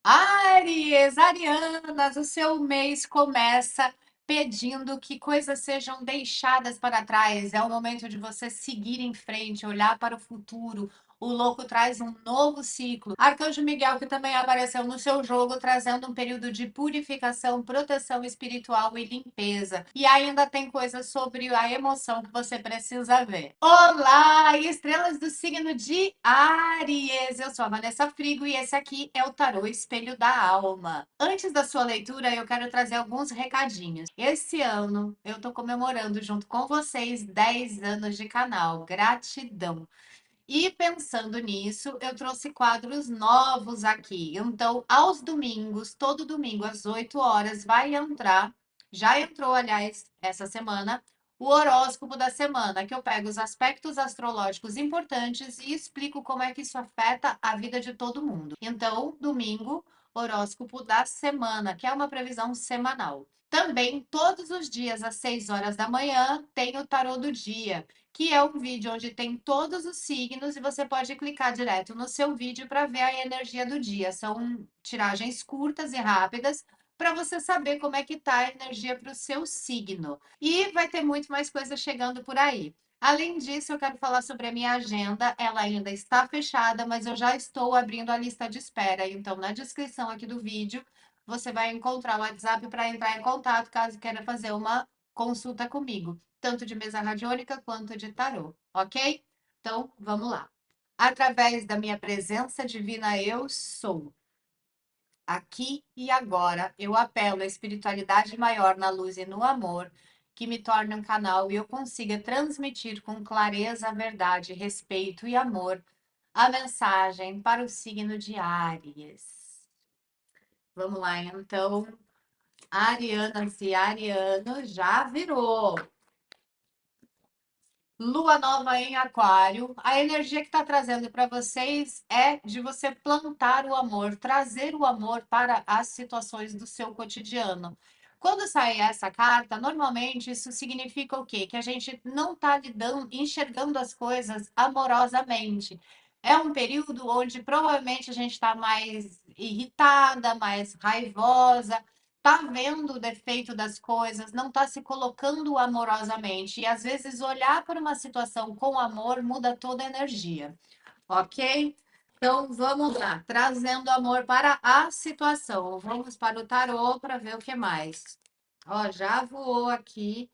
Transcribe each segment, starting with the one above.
Áries, Arianas, o seu mês começa pedindo que coisas sejam deixadas para trás. É o momento de você seguir em frente, olhar para o futuro. O louco traz um novo ciclo. Arcanjo Miguel, que também apareceu no seu jogo, trazendo um período de purificação, proteção espiritual e limpeza. E ainda tem coisas sobre a emoção que você precisa ver. Olá, estrelas do signo de Áries! Eu sou a Vanessa Frigo e esse aqui é o Tarô Espelho da Alma. Antes da sua leitura, eu quero trazer alguns recadinhos. Esse ano eu tô comemorando junto com vocês 10 anos de canal. Gratidão! E pensando nisso, eu trouxe quadros novos aqui. Então, aos domingos, todo domingo às 8 horas, vai entrar, já entrou, aliás, essa semana, o horóscopo da semana, que eu pego os aspectos astrológicos importantes e explico como é que isso afeta a vida de todo mundo. Então, domingo, horóscopo da semana, que é uma previsão semanal. Também, todos os dias, às 6 horas da manhã, tem o tarô do dia, que é um vídeo onde tem todos os signos e você pode clicar direto no seu vídeo para ver a energia do dia. São tiragens curtas e rápidas para você saber como é que tá a energia para o seu signo. E vai ter muito mais coisa chegando por aí. Além disso, eu quero falar sobre a minha agenda. Ela ainda está fechada, mas eu já estou abrindo a lista de espera. Então, na descrição aqui do vídeo, você vai encontrar o WhatsApp para entrar em contato caso queira fazer uma consulta comigo, tanto de mesa radiônica quanto de tarô, ok? Então, vamos lá. Através da minha presença divina, eu sou. Aqui e agora, eu apelo à espiritualidade maior na luz e no amor, que me torne um canal e eu consiga transmitir com clareza a verdade, respeito e amor a mensagem para o signo de Áries. Vamos lá, então. Arianas e arianos já virou. Lua nova em Aquário, a energia que está trazendo para vocês é de você plantar o amor, trazer o amor para as situações do seu cotidiano. Quando sai essa carta, normalmente isso significa o quê? Que a gente não está lidando, enxergando as coisas amorosamente. É um período onde provavelmente a gente está mais irritada, mais raivosa, tá vendo o defeito das coisas, não tá se colocando amorosamente. E às vezes olhar para uma situação com amor muda toda a energia, ok? Então vamos lá, trazendo amor para a situação. Vamos para o tarô para ver o que mais. Ó, já voou aqui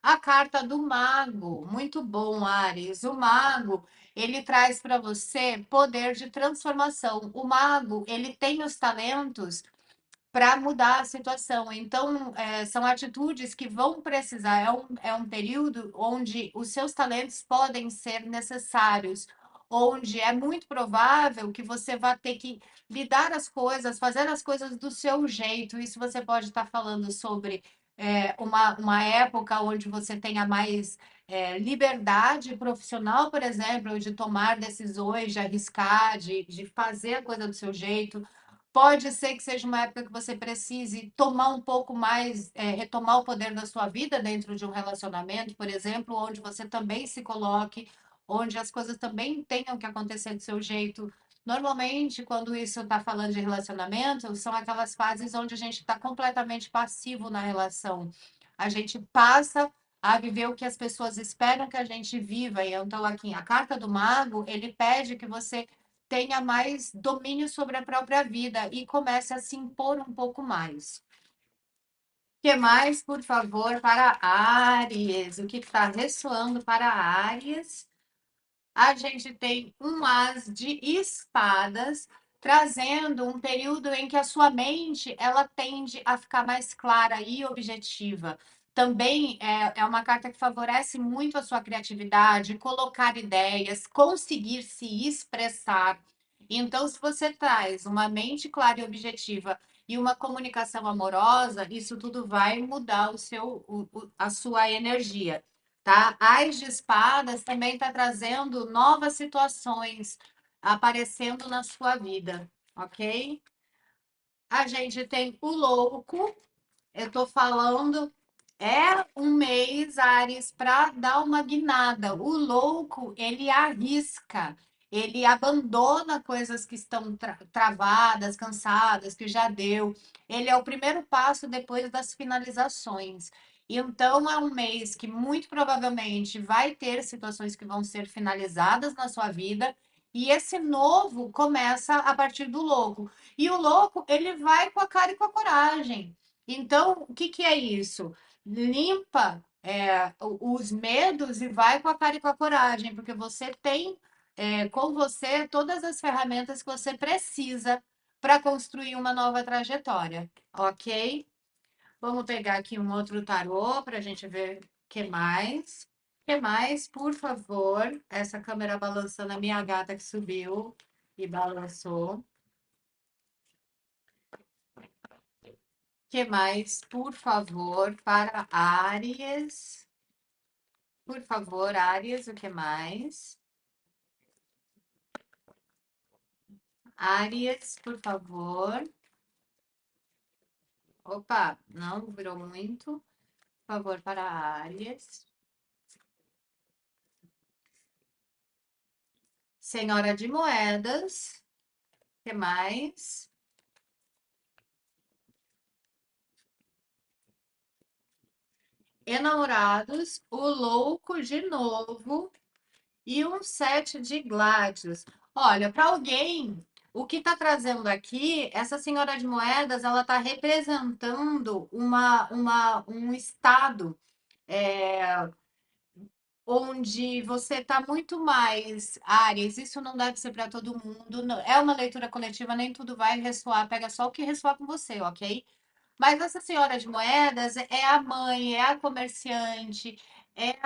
a carta do mago. Muito bom, Ares. O mago, ele traz para você poder de transformação. O mago, ele tem os talentos para mudar a situação. Então, são atitudes que vão precisar. É um período onde os seus talentos podem ser necessários, onde é muito provável que você vá ter que lidar as coisas, fazer as coisas do seu jeito. Isso você pode estar falando sobre uma época onde você tenha mais liberdade profissional, por exemplo, de tomar decisões, de arriscar, de fazer a coisa do seu jeito. Pode ser que seja uma época que você precise tomar um pouco mais, retomar o poder da sua vida dentro de um relacionamento, por exemplo, onde você também se coloque, onde as coisas também tenham que acontecer do seu jeito. Normalmente, quando isso está falando de relacionamento, são aquelas fases onde a gente está completamente passivo na relação. A gente passa a viver o que as pessoas esperam que a gente viva. E então, aqui, a carta do mago, ele pede que você tenha mais domínio sobre a própria vida e comece a se impor um pouco mais. O que mais, por favor, para Áries? O que está ressoando para Áries? A gente tem um as de espadas, trazendo um período em que a sua mente ela tende a ficar mais clara e objetiva. Também é uma carta que favorece muito a sua criatividade, colocar ideias, conseguir se expressar. Então, se você traz uma mente clara e objetiva e uma comunicação amorosa, isso tudo vai mudar a sua energia, tá? As de espadas também está trazendo novas situações aparecendo na sua vida, ok? A gente tem o louco, eu estou falando, é um mês, Ares, para dar uma guinada. O louco, ele arrisca, ele abandona coisas que estão travadas, cansadas, que já deu. Ele é o primeiro passo depois das finalizações. Então, é um mês que muito provavelmente vai ter situações que vão ser finalizadas na sua vida, e esse novo começa a partir do louco. E o louco, ele vai com a cara e com a coragem. Então, o que que é isso? Limpa os medos e vai com a cara e com a coragem, porque você tem com você todas as ferramentas que você precisa para construir uma nova trajetória, ok? Vamos pegar aqui um outro tarô para a gente ver o que mais. O que mais, por favor? Essa câmera balançando a minha gata que subiu e balançou. Que mais, por favor, para Áries? Por favor, Áries, o que mais? Áries, por favor. Opa, não virou muito. Por favor, para Áries. Senhora de Moedas. O que mais? Enamorados. O Louco de novo. E um sete de Gládios. Olha, para alguém, o que está trazendo aqui, essa senhora de moedas, ela está representando um estado onde você está muito mais, Áries, isso não deve ser para todo mundo, é uma leitura coletiva, nem tudo vai ressoar, pega só o que ressoar com você, ok? Mas essa senhora de moedas é a mãe, é a comerciante, é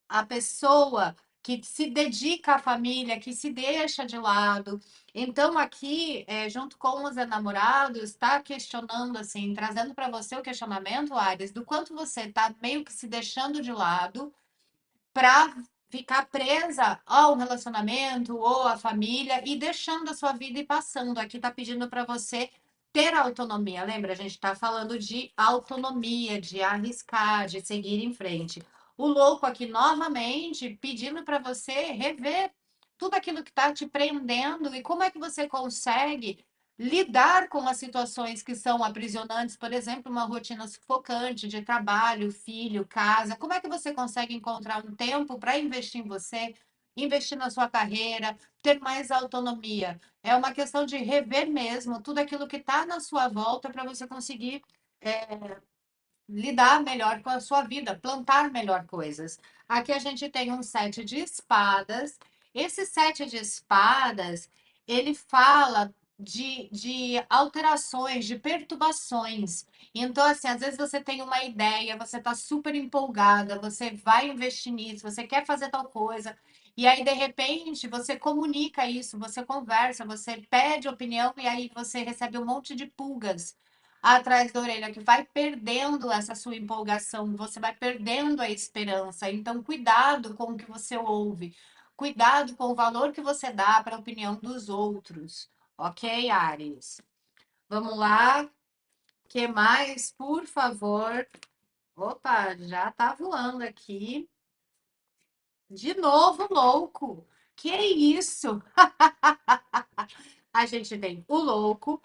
a pessoa que se dedica à família, que se deixa de lado. Então, aqui, junto com os enamorados, está questionando, assim, trazendo para você o questionamento, Ares, do quanto você está meio que se deixando de lado para ficar presa ao relacionamento ou à família e deixando a sua vida e passando. Aqui está pedindo para você ter autonomia. Lembra, a gente está falando de autonomia, de arriscar, de seguir em frente. O louco aqui novamente pedindo para você rever tudo aquilo que está te prendendo e como é que você consegue lidar com as situações que são aprisionantes, por exemplo, uma rotina sufocante de trabalho, filho, casa. Como é que você consegue encontrar um tempo para investir em você, investir na sua carreira, ter mais autonomia? É uma questão de rever mesmo tudo aquilo que está na sua volta para você conseguir lidar melhor com a sua vida, plantar melhor coisas. Aqui a gente tem um sete de espadas. Esse sete de espadas, ele fala de alterações, de perturbações. Então, assim, às vezes você tem uma ideia, você está super empolgada, você vai investir nisso, você quer fazer tal coisa, e aí, de repente, você comunica isso, você conversa, você pede opinião, e aí você recebe um monte de pulgas atrás da orelha, que vai perdendo essa sua empolgação, você vai perdendo a esperança. Então, cuidado com o que você ouve, cuidado com o valor que você dá para a opinião dos outros. Ok, Ares? Vamos lá. Que mais, por favor? Opa, já tá voando aqui. De novo, louco. Que isso? A gente tem o louco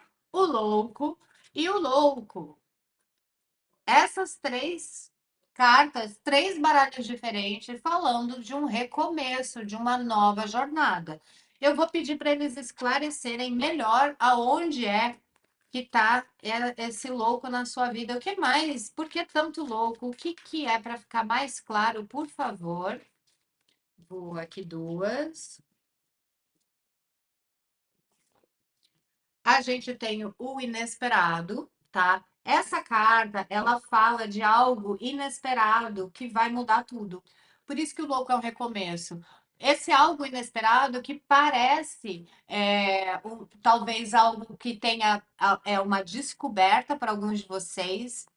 e o louco. Essas três cartas, três baralhos diferentes, falando de um recomeço, de uma nova jornada. Eu vou pedir para eles esclarecerem melhor aonde é que está esse louco na sua vida. O que mais? Por que tanto louco? O que que é para ficar mais claro, por favor? Vou aqui duas. A gente tem o inesperado, tá? Essa carta, ela fala de algo inesperado que vai mudar tudo. Por isso que o louco é um recomeço. Esse algo inesperado que parece talvez algo que tenha uma descoberta para alguns de vocês.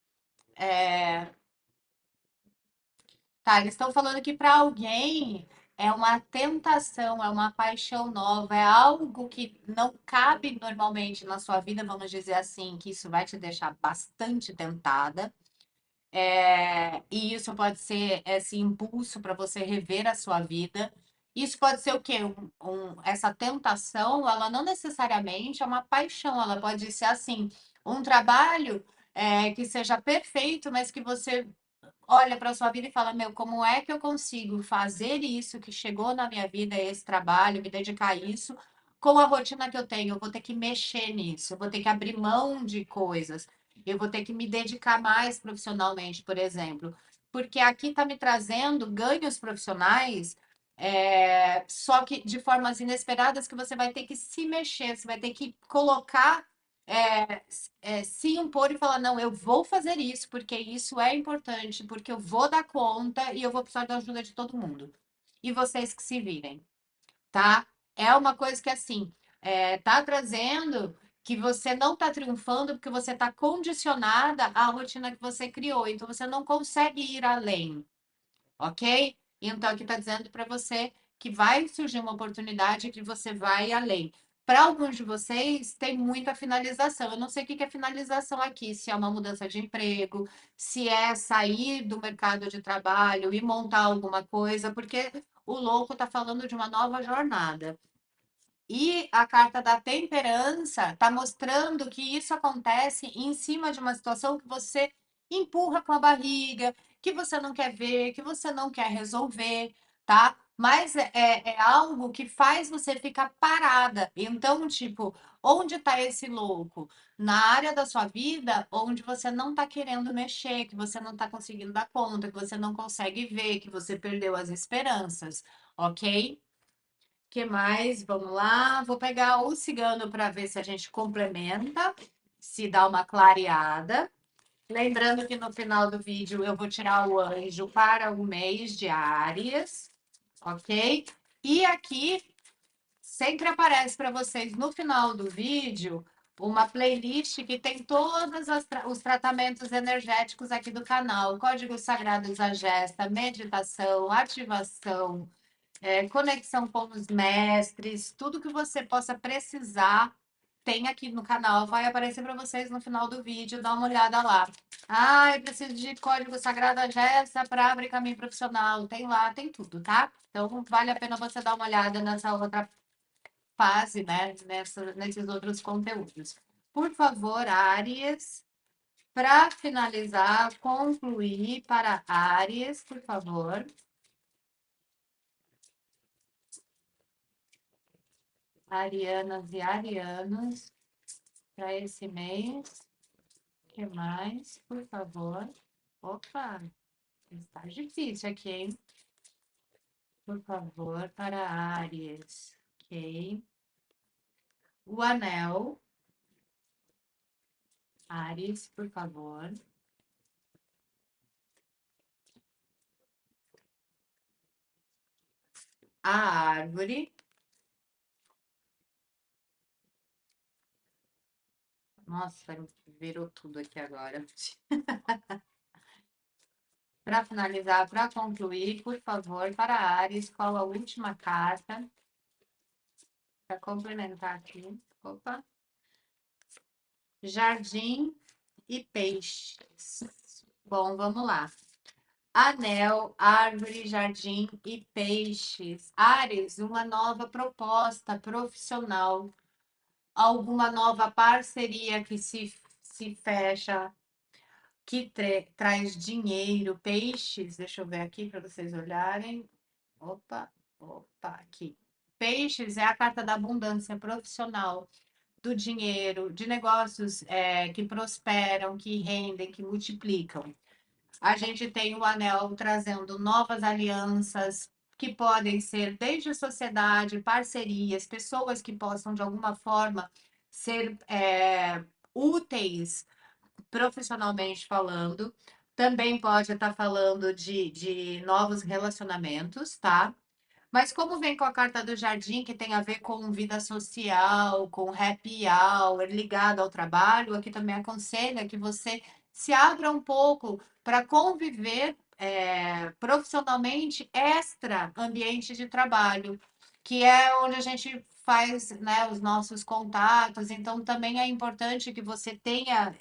Tá, eles estão falando que para alguém é uma tentação, é uma paixão nova, é algo que não cabe normalmente na sua vida, vamos dizer assim, que isso vai te deixar bastante tentada. E isso pode ser esse impulso para você rever a sua vida. Isso pode ser o quê? Essa tentação, ela não necessariamente é uma paixão, ela pode ser assim, um trabalho que seja perfeito, mas que você olha para a sua vida e fala, meu, como é que eu consigo fazer isso que chegou na minha vida, esse trabalho, me dedicar a isso, com a rotina que eu tenho? Eu vou ter que mexer nisso, eu vou ter que abrir mão de coisas, eu vou ter que me dedicar mais profissionalmente, por exemplo, porque aqui está me trazendo ganhos profissionais, só que de formas inesperadas que você vai ter que se mexer, você vai ter que colocar se impor e falar, não, eu vou fazer isso, porque isso é importante, porque eu vou dar conta e eu vou precisar da ajuda de todo mundo. E vocês que se virem, tá? É uma coisa que, assim, tá trazendo que você não tá triunfando porque você tá condicionada à rotina que você criou, então você não consegue ir além, ok? Então, aqui está dizendo para você que vai surgir uma oportunidade que você vai além. Para alguns de vocês, tem muita finalização. Eu não sei o que que é finalização aqui, se é uma mudança de emprego, se é sair do mercado de trabalho e montar alguma coisa, porque o louco está falando de uma nova jornada. E a carta da temperança está mostrando que isso acontece em cima de uma situação que você empurra com a barriga, que você não quer ver, que você não quer resolver, tá? Mas é algo que faz você ficar parada. Então, tipo, onde está esse louco? Na área da sua vida onde você não está querendo mexer, que você não está conseguindo dar conta, que você não consegue ver, que você perdeu as esperanças, ok? Que mais? Vamos lá. Vou pegar o cigano para ver se a gente complementa, se dá uma clareada. Lembrando que no final do vídeo eu vou tirar o anjo para o mês de Áries, ok? E aqui sempre aparece para vocês no final do vídeo uma playlist que tem todos os tratamentos energéticos aqui do canal. Códigos sagrados da gesta, meditação, ativação, conexão com os mestres, tudo que você possa precisar, tem aqui no canal, vai aparecer para vocês no final do vídeo, dá uma olhada lá. Ah, eu preciso de código sagrado Gesta para abrir caminho profissional. Tem lá, tem tudo, tá? Então vale a pena você dar uma olhada nessa outra fase, né? Nesses outros conteúdos. Por favor, Áries, para finalizar, concluir para Áries, por favor. Arianas e arianos para esse mês. O que mais, por favor? Opa, está difícil aqui, hein? Por favor, para Áries. Ok. O anel. Áries, por favor. A árvore. Nossa, virou tudo aqui agora. Para finalizar, para concluir, por favor, para Áries, qual a última carta? Para complementar aqui. Opa. Jardim e peixes. Bom, vamos lá. Anel, árvore, jardim e peixes. Áries, uma nova proposta profissional, alguma nova parceria que se fecha, que traz dinheiro. Peixes, deixa eu ver aqui para vocês olharem. Opa, opa, aqui. Peixes é a carta da abundância profissional, do dinheiro, de negócios que prosperam, que rendem, que multiplicam. A gente tem o anel trazendo novas alianças que podem ser desde sociedade, parcerias, pessoas que possam, de alguma forma, ser úteis profissionalmente falando. Também pode estar falando de novos relacionamentos, tá? Mas como vem com a carta do jardim, que tem a ver com vida social, com happy hour, ligado ao trabalho, aqui também aconselha que você se abra um pouco para conviver profissionalmente extra ambiente de trabalho, que é onde a gente faz, né, os nossos contatos. Então, também é importante que você tenha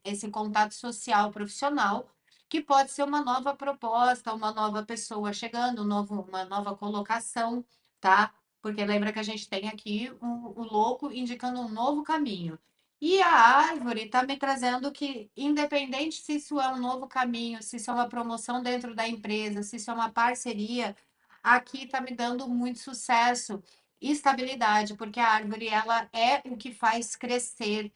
esse contato social profissional, que pode ser uma nova proposta, uma nova pessoa chegando, uma nova colocação, tá? Porque lembra que a gente tem aqui o louco indicando um novo caminho. E a árvore está me trazendo que, independente se isso é um novo caminho, se isso é uma promoção dentro da empresa, se isso é uma parceria, aqui está me dando muito sucesso e estabilidade, porque a árvore ela é o que faz crescer,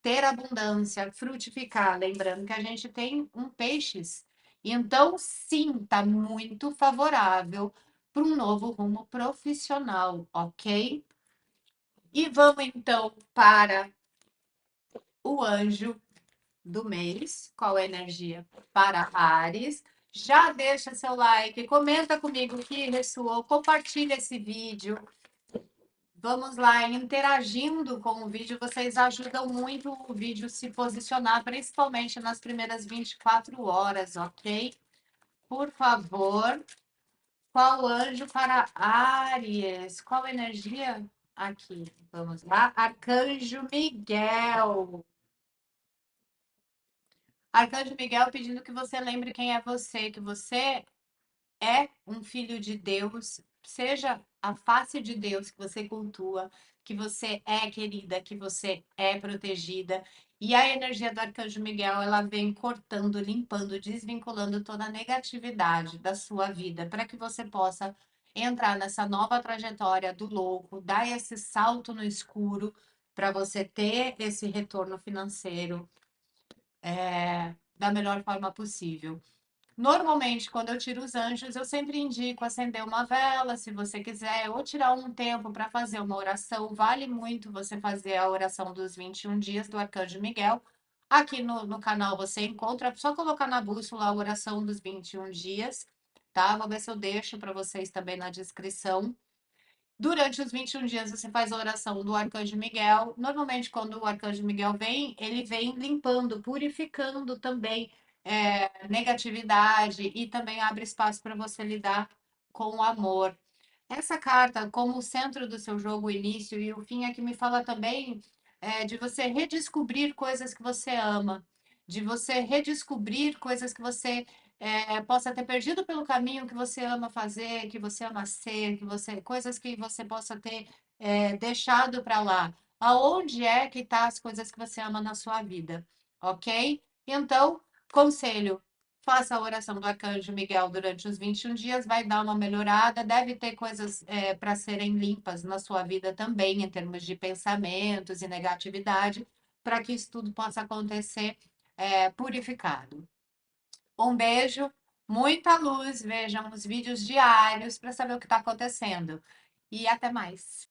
ter abundância, frutificar. Lembrando que a gente tem um peixes. Então, sim, está muito favorável para um novo rumo profissional, ok? E vamos então para o anjo do mês. Qual é a energia para Áries? Já deixa seu like, comenta comigo o que ressoou, compartilha esse vídeo. Vamos lá, interagindo com o vídeo, vocês ajudam muito o vídeo se posicionar, principalmente nas primeiras 24 horas, ok? Por favor, qual anjo para Áries? Qual energia? Aqui, vamos lá. Arcanjo Miguel. Arcanjo Miguel pedindo que você lembre quem é você, que você é um filho de Deus, seja a face de Deus que você cultua, que você é querida, que você é protegida. E a energia do Arcanjo Miguel, ela vem cortando, limpando, desvinculando toda a negatividade da sua vida, para que você possa entrar nessa nova trajetória do louco, dar esse salto no escuro, para você ter esse retorno financeiro da melhor forma possível. Normalmente, quando eu tiro os anjos, eu sempre indico acender uma vela, se você quiser, ou tirar um tempo para fazer uma oração. Vale muito você fazer a oração dos 21 dias do Arcanjo Miguel. Aqui no canal você encontra, é só colocar na bússola a oração dos 21 dias, tá? Vou ver se eu deixo para vocês também na descrição. Durante os 21 dias você faz a oração do Arcanjo Miguel. Normalmente, quando o Arcanjo Miguel vem, ele vem limpando, purificando também negatividade e também abre espaço para você lidar com o amor. Essa carta, como o centro do seu jogo, o início e o fim, é que me fala também de você redescobrir coisas que você ama, de você redescobrir coisas que você possa ter perdido pelo caminho que você ama fazer, que você ama ser, coisas que você possa ter deixado para lá. Aonde é que tá as coisas que você ama na sua vida, ok? Então, conselho, faça a oração do Arcanjo Miguel durante os 21 dias, vai dar uma melhorada. Deve ter coisas para serem limpas na sua vida também, em termos de pensamentos e negatividade, para que isso tudo possa acontecer purificado. Um beijo, muita luz. Vejam os vídeos diários para saber o que está acontecendo. E até mais.